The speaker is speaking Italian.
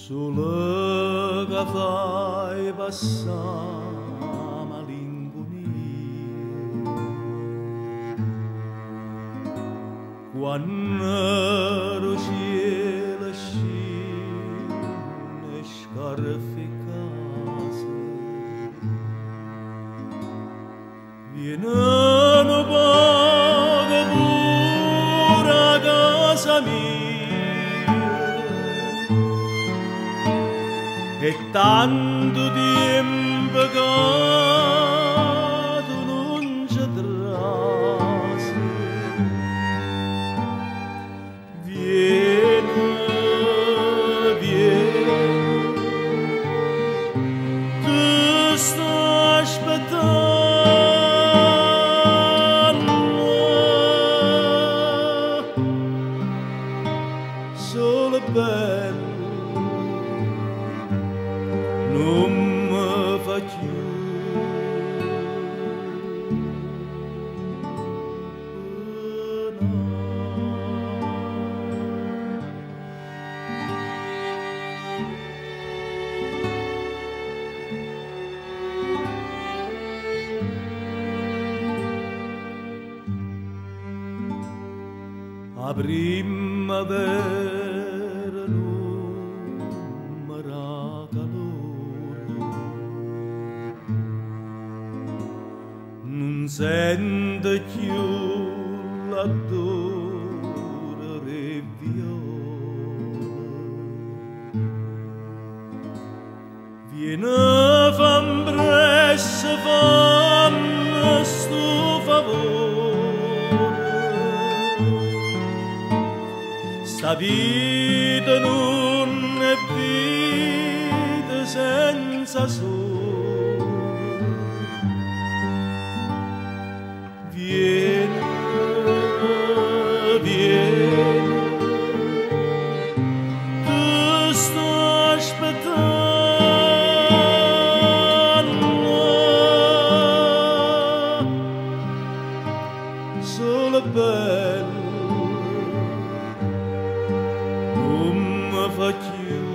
Solo che fai passare malinconia quando lo cielo scende scarafficato viene un poco pure a casa mia e tanto tempo che tu non ci trasi vieni, vieni ti sto aspettando solo bello non mi fa più a primavera non mi dà calore non sento più l'odore delle viole vieni fammi presto fammi sto favore sta vita non è vita senza sole vieni, vieni ti sto aspettando solo bello non mi fa più